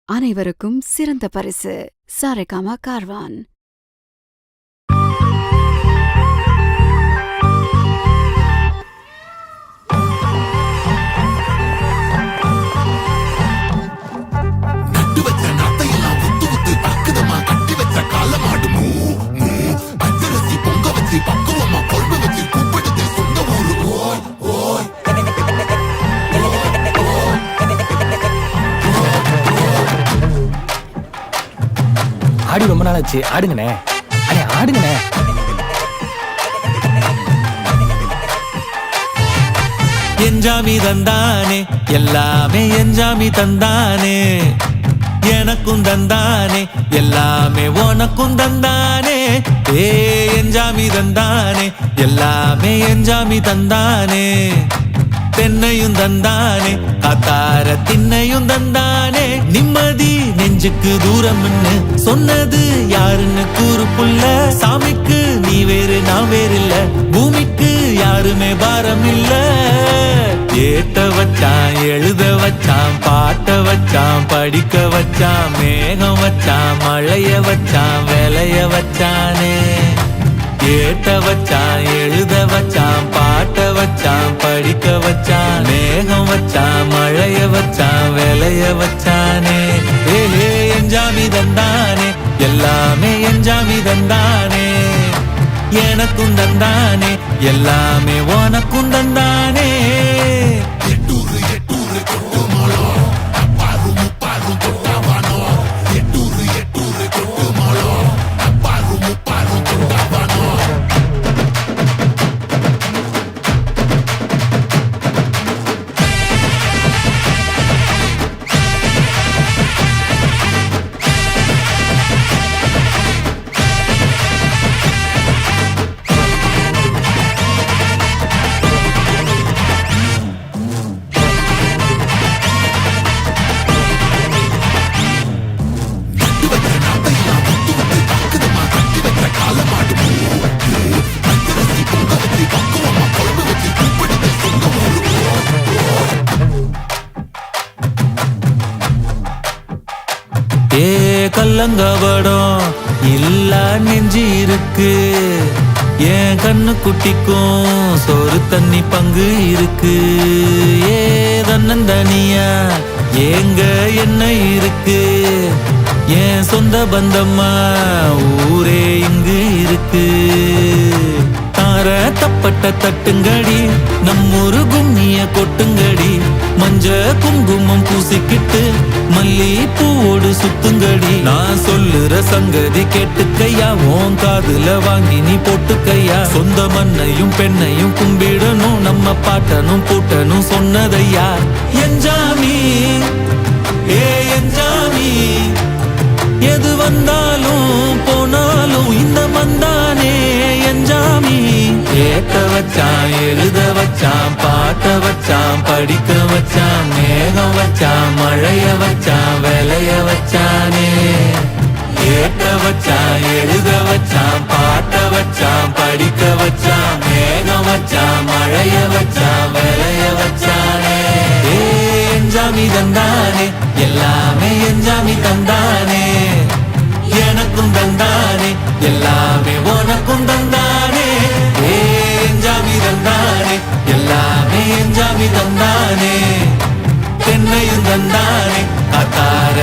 அனைவருக்கும் சிறந்த பரிசு சாரேகாமா கார்வான். ஆடி ரொம்ப நாள் ஆச்சு, ஆடுங்கண்ணே. அண்ணே ஆடுங்கண்ணே. என்ஜாமி தந்தானே, எல்லாமே என்ஜாமி தந்தானே, எனக்கும் தந்தானே, எல்லாமே உனக்கும் தந்தானே. ஏ என்ஜாமி தந்தானே, எல்லாமே என்ஜாமி தந்தானே, தென்னையும் தந்தானே, காத்தார திண்ணையும் தந்தானே. நிம்மதி நெஞ்சுக்கு தூரம்னு சொன்னது யாருன்னு கூறு புள்ள. சாமிக்கு நீ வேறு நான் வேறு இல்ல, பூமிக்கு யாருமே பாரம் இல்ல. ஏத்த வச்சான், எழுத வச்சான், பாட்ட வச்சான், படிக்க வச்சான், மேகம் வச்சான், மழைய வச்சான், விளைய வச்சானே. ஏத்த வச்சான், எழுத வச்சான், பாட்ட வச்சான், படிக்க வச்சான், மேகம் வச்சான், மழைய வச்சான், விளைய வச்சானே. ஏஹே என்ஜாமி தந்தானே, எல்லாமே என்ஜாமி தந்தானே, எனக்கும் தந்தானே, எல்லாமே உனக்கும் தந்தானே. ஏ கல்லங்கபடம் இல்ல நெஞ்சு இருக்கு, என் கண்ணு குட்டிக்கும் சோறு தண்ணி பங்கு இருக்கு. ஏ தன்னந்தனியா ஏங்க என்ன இருக்கு, என் சொந்த பந்தம்மா ஊரே இங்கு இருக்கு. தார தப்பட்ட தட்டுங்கடி, நம்மொரு கும்மிய கொட்டுங்கடி, மஞ்ச குங்குமம் பூசிக்கிட்டு மல்லி பூவோடு சுத்துங்கடி. நான் சொல்லுற சங்கதி கேட்டுக்கையா, உன் காதுல வாங்கி நீ போட்டுக்கையா. சொந்த மண்ணையும் பெண்ணையும் கும்பிடணும், நம்ம பாட்டனும் பூட்டனும் சொன்னதையா. என்ஜாமி ஏ என்ஜாமி, எது வந்தாலும் போனாலும் இந்த மந்தானே என்ஜாமி. ஏத்த வச்சான், எழுத வச்சான், பாட்ட வச்சான், படிக்க வச்சான், மேகம் வச்சான், மழைய வச்சான், விளைய வச்சானே. ஏத்த வச்சான், எழுத வச்சான், பாட்ட வச்சான், படிக்க வச்சான், மேகம் வச்சான், மழைய வச்சான், விளைய வச்சானே. ஏ என்ஜாமி தந்தானே, எல்லாமே என்ஜாமி தந்தானே, எனக்கும் தந்தானே, எல்லாமே உனக்கும் தந்தானே. ஏ என்ஜாமி தந்தானே, எல்லாமே என்ஜாமி தந்தானே, தென்னையும் தந்தானே, காத்தார